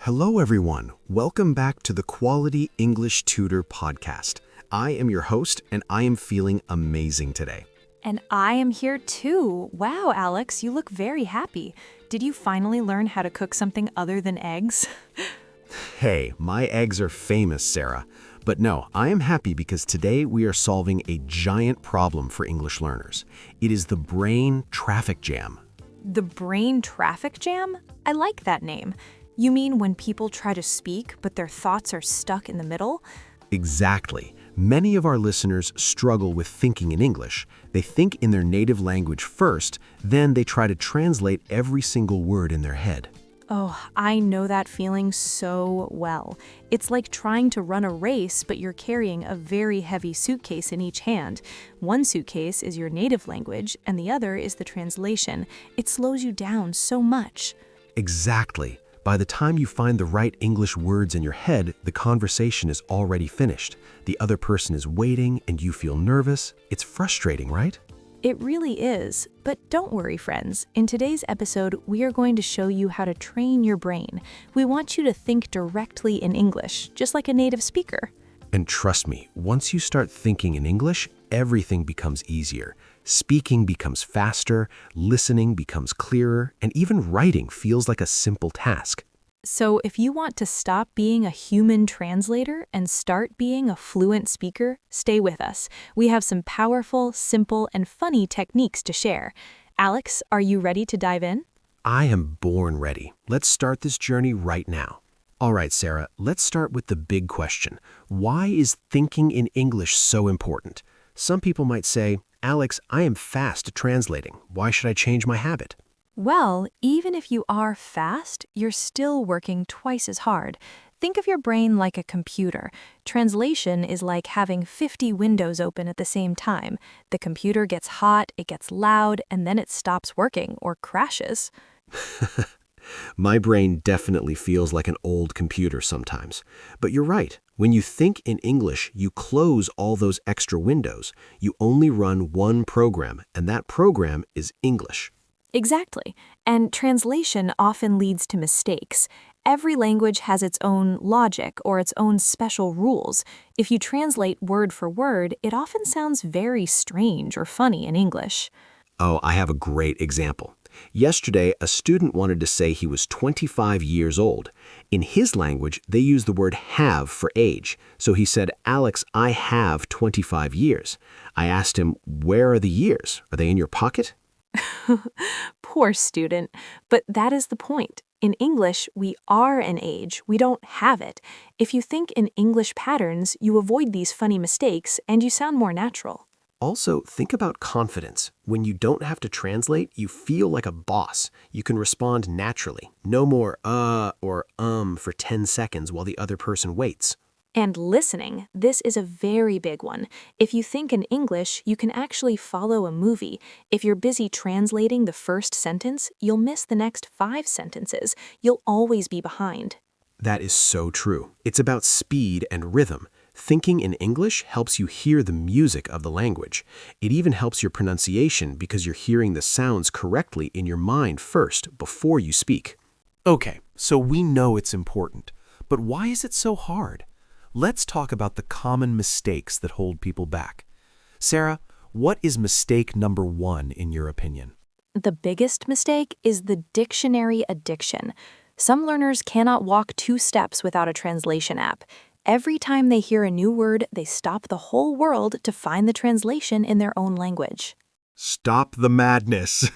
Hello, everyone. Welcome back to the Quality English Tutor podcast. I am your host, and I am feeling amazing today. And I am here too. Wow, Alex, you look very happy. Did you finally learn how to cook something other than eggs? Hey, my eggs are famous, Sarah. But no, I am happy because today we are solving a giant problem for English learners. It is the brain traffic jam. The brain traffic jam? I like that name. You mean when people try to speak, but their thoughts are stuck in the middle? Exactly. Many of our listeners struggle with thinking in English. They think in their native language first, then they try to translate every single word in their head. Oh, I know that feeling so well. It's like trying to run a race, but you're carrying a very heavy suitcase in each hand. One suitcase is your native language, and the other is the translation. It slows you down so much. Exactly. By the time you find the right English words in your head, the conversation is already finished. The other person is waiting, and you feel nervous. It's frustrating, right? It really is. But don't worry, friends. In today's episode, we are going to show you how to train your brain. We want you to think directly in English, just like a native speaker. And trust me, once you start thinking in English, everything becomes easier. Speaking becomes faster, listening becomes clearer, and even writing feels like a simple task. So if you want to stop being a human translator and start being a fluent speaker, stay with us. We have some powerful, simple, and funny techniques to share. Alex, are you ready to dive in? I am born ready. Let's start this journey right now. All right, Sarah, let's start with the big question. Why is thinking in English so important? Some people might say, Alex, I am fast at translating. Why should I change my habit? Well, even if you are fast, you're still working twice as hard. Think of your brain like a computer. Translation is like having 50 windows open at the same time. The computer gets hot, it gets loud, and then it stops working or crashes. My brain definitely feels like an old computer sometimes. But you're right. When you think in English, you close all those extra windows. You only run one program, and that program is English. Exactly. And translation often leads to mistakes. Every language has its own logic or its own special rules. If you translate word for word, it often sounds very strange or funny in English. Oh, I have a great example. Yesterday, a student wanted to say he was 25 years old. In his language, they use the word have for age. So he said, Alex, I have 25 years. I asked him, where are the years? Are they in your pocket? Poor student. But that is the point. In English, we are an age. We don't have it. If you think in English patterns, you avoid these funny mistakes and you sound more natural. Also, think about confidence. When you don't have to translate, you feel like a boss. You can respond naturally. No more or for 10 seconds while the other person waits. And listening, this is a very big one. If you think in English, you can actually follow a movie. If you're busy translating the first sentence, you'll miss the next 5 sentences. You'll always be behind. That is so true. It's about speed and rhythm. Thinking in English helps you hear the music of the language. It even helps your pronunciation because you're hearing the sounds correctly in your mind first before you speak. Okay, so we know it's important, but why is it so hard? Let's talk about the common mistakes that hold people back. Sarah, what is mistake number 1 in your opinion? The biggest mistake is the dictionary addiction. Some learners cannot walk 2 steps without a translation app. Every time they hear a new word, they stop the whole world to find the translation in their own language. Stop the madness.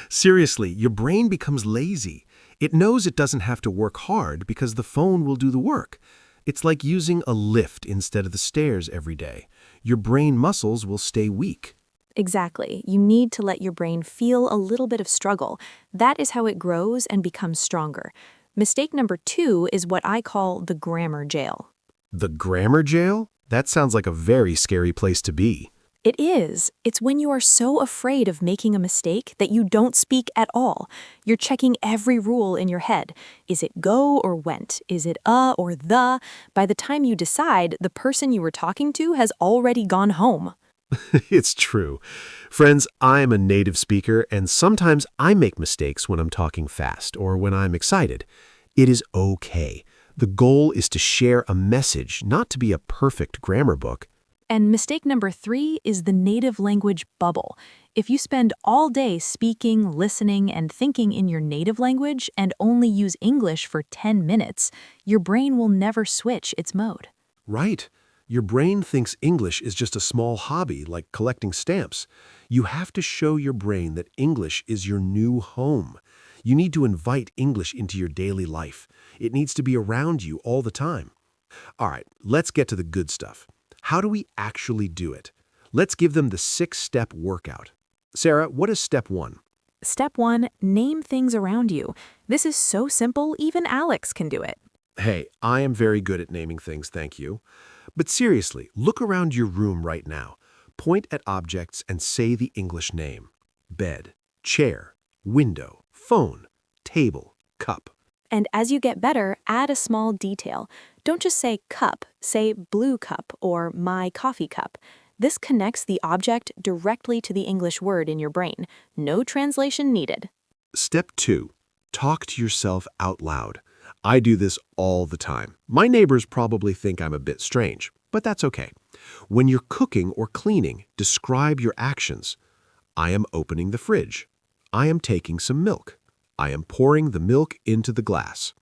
Seriously, your brain becomes lazy. It knows it doesn't have to work hard because the phone will do the work. It's like using a lift instead of the stairs every day. Your brain muscles will stay weak. Exactly. You need to let your brain feel a little bit of struggle. That is how it grows and becomes stronger. Mistake number 2 is what I call the grammar jail. The grammar jail? That sounds like a very scary place to be. It is. It's when you are so afraid of making a mistake that you don't speak at all. You're checking every rule in your head. Is it go or went? Is it or the? By the time you decide, the person you were talking to has already gone home. It's true. Friends, I'm a native speaker, and sometimes I make mistakes when I'm talking fast or when I'm excited. It is okay. The goal is to share a message, not to be a perfect grammar book. And mistake number 3 is the native language bubble. If you spend all day speaking, listening, and thinking in your native language and only use English for 10 minutes, your brain will never switch its mode. Right. Your brain thinks English is just a small hobby, like collecting stamps. You have to show your brain that English is your new home. You need to invite English into your daily life. It needs to be around you all the time. All right, let's get to the good stuff. How do we actually do it? Let's give them the 6-step workout. Sarah, what is step 1? Step 1, name things around you. This is so simple, even Alex can do it. Hey, I am very good at naming things, thank you. But seriously, look around your room right now. Point at objects and say the English name. Bed, chair, window, phone, table, cup. And as you get better, add a small detail. Don't just say cup, say blue cup or my coffee cup. This connects the object directly to the English word in your brain. No translation needed. Step 2, talk to yourself out loud. I do this all the time. My neighbors probably think I'm a bit strange, but that's okay. When you're cooking or cleaning, describe your actions. I am opening the fridge. I am taking some milk. I am pouring the milk into the glass.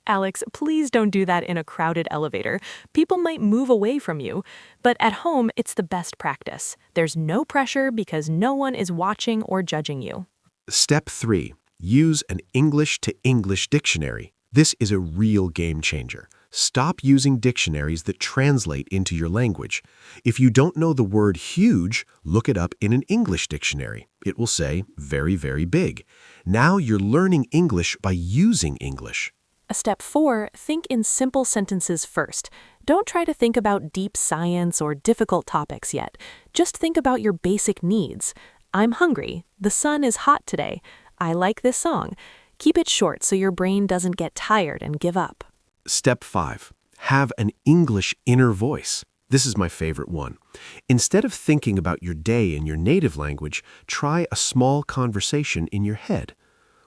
Alex, please don't do that in a crowded elevator. People might move away from you. But at home, it's the best practice. There's no pressure because no one is watching or judging you. Step 3, use an English to English dictionary. This is a real game changer. Stop using dictionaries that translate into your language. If you don't know the word huge, look it up in an English dictionary. It will say very, very big. Now you're learning English by using English. Step 4, think in simple sentences first. Don't try to think about deep science or difficult topics yet. Just think about your basic needs. I'm hungry. The sun is hot today. I like this song. Keep it short so your brain doesn't get tired and give up. Step 5, have an English inner voice. This is my favorite one. Instead of thinking about your day in your native language, try a small conversation in your head.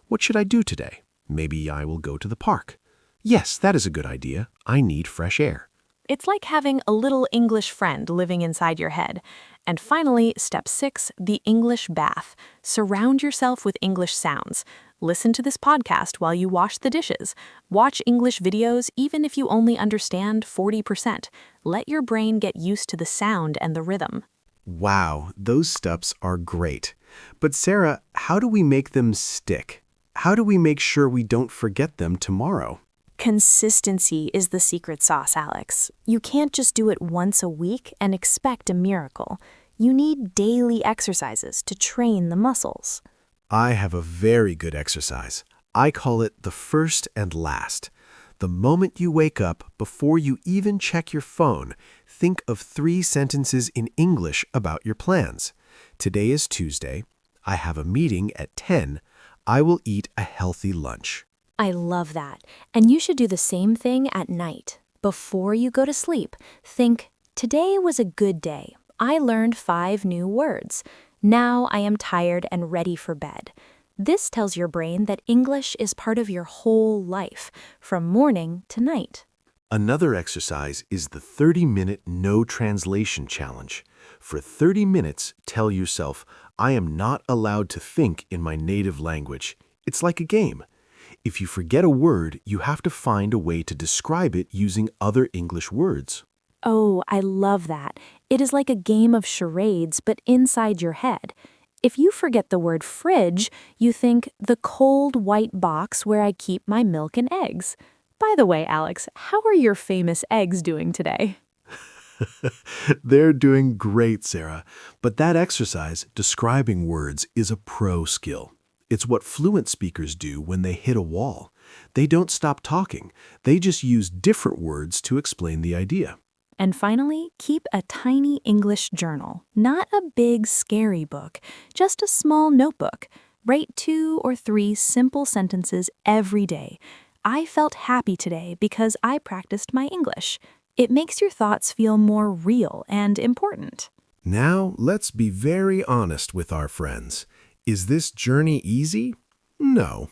What should I do today? Maybe I will go to the park. Yes, that is a good idea. I need fresh air. It's like having a little English friend living inside your head. And finally, step 6, the English bath. Surround yourself with English sounds. Listen to this podcast while you wash the dishes. Watch English videos even if you only understand 40%. Let your brain get used to the sound and the rhythm. Wow, those steps are great. But Sarah, how do we make them stick? How do we make sure we don't forget them tomorrow? Consistency is the secret sauce, Alex. You can't just do it once a week and expect a miracle. You need daily exercises to train the muscles. I have a very good exercise. I call it the first and last. The moment you wake up, before you even check your phone, think of 3 sentences in English about your plans. Today is Tuesday. I have a meeting at 10. I will eat a healthy lunch. I love that. And you should do the same thing at night. Before you go to sleep, think, today was a good day. I learned 5 new words. Now I am tired and ready for bed. This tells your brain that English is part of your whole life, from morning to night. Another exercise is the 30-minute no translation challenge. For 30 minutes, tell yourself, I am not allowed to think in my native language. It's like a game. If you forget a word, you have to find a way to describe it using other English words. Oh, I love that. It is like a game of charades, but inside your head. If you forget the word fridge, you think the cold white box where I keep my milk and eggs. By the way, Alex, how are your famous eggs doing today? They're doing great, Sarah. But that exercise, describing words, is a pro skill. It's what fluent speakers do when they hit a wall. They don't stop talking. They just use different words to explain the idea. And finally, keep a tiny English journal. Not a big, scary book, just a small notebook. Write 2 or 3 simple sentences every day. I felt happy today because I practiced my English. It makes your thoughts feel more real and important. Now, let's be very honest with our friends. Is this journey easy? No.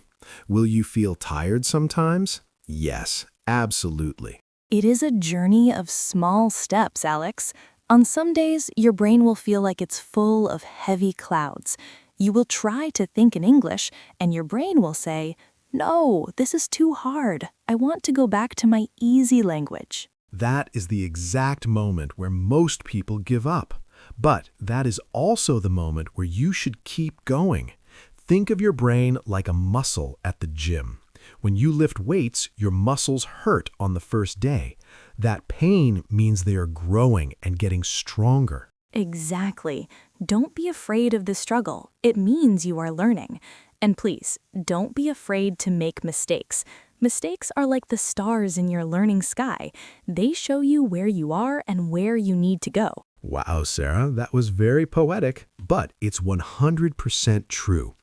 Will you feel tired sometimes? Yes, absolutely. It is a journey of small steps, Alex. On some days, your brain will feel like it's full of heavy clouds. You will try to think in English, and your brain will say, "No, this is too hard. I want to go back to my easy language." That is the exact moment where most people give up. But that is also the moment where you should keep going. Think of your brain like a muscle at the gym. When you lift weights, your muscles hurt on the first day. That pain means they are growing and getting stronger. Exactly. Don't be afraid of the struggle. It means you are learning. And please, don't be afraid to make mistakes. Mistakes are like the stars in your learning sky. They show you where you are and where you need to go. Wow, Sarah, that was very poetic, but it's 100% true.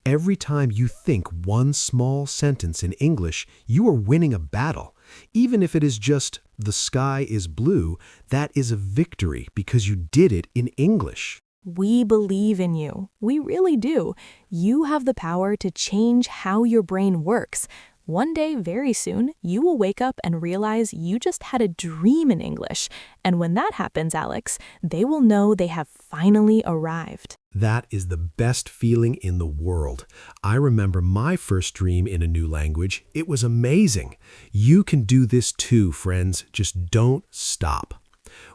Every time you think one small sentence in English, you are winning a battle. Even if it is just, "the sky is blue," that is a victory because you did it in English. We believe in you. We really do. You have the power to change how your brain works. One day, very soon, you will wake up and realize you just had a dream in English. And when that happens, Alex, they will know they have finally arrived. That is the best feeling in the world. I remember my first dream in a new language. It was amazing. You can do this too, friends. Just don't stop.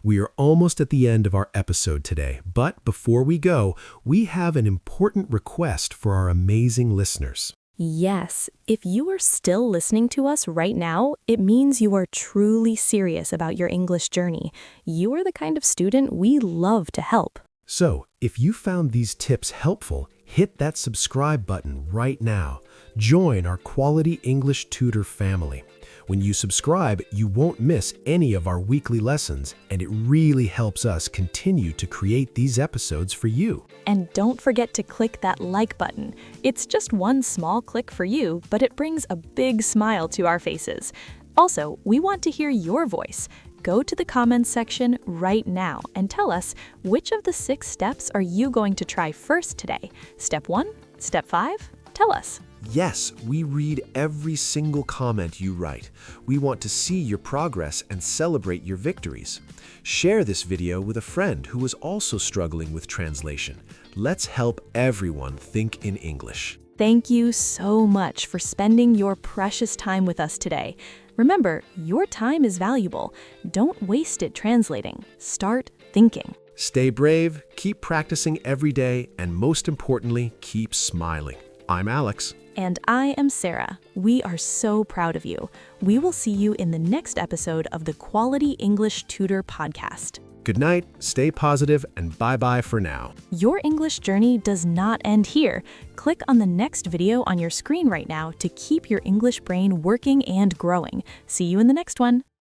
We are almost at the end of our episode today, but before we go, we have an important request for our amazing listeners. Yes, if you are still listening to us right now, it means you are truly serious about your English journey. You are the kind of student we love to help. So, if you found these tips helpful, hit that subscribe button right now. Join our Quality English Tutor family. When you subscribe, you won't miss any of our weekly lessons, and it really helps us continue to create these episodes for you. And don't forget to click that like button. It's just one small click for you, but it brings a big smile to our faces. Also, we want to hear your voice. Go to the comments section right now and tell us, which of the 6 steps are you going to try first today? Step 1? Step 5? Tell us. Yes, we read every single comment you write. We want to see your progress and celebrate your victories. Share this video with a friend who is also struggling with translation. Let's help everyone think in English. Thank you so much for spending your precious time with us today. Remember, your time is valuable. Don't waste it translating. Start thinking. Stay brave, keep practicing every day, and most importantly, keep smiling. I'm Alex. And I am Sarah. We are so proud of you. We will see you in the next episode of the Quality English Tutor podcast. Good night, stay positive, and bye-bye for now. Your English journey does not end here. Click on the next video on your screen right now to keep your English brain working and growing. See you in the next one.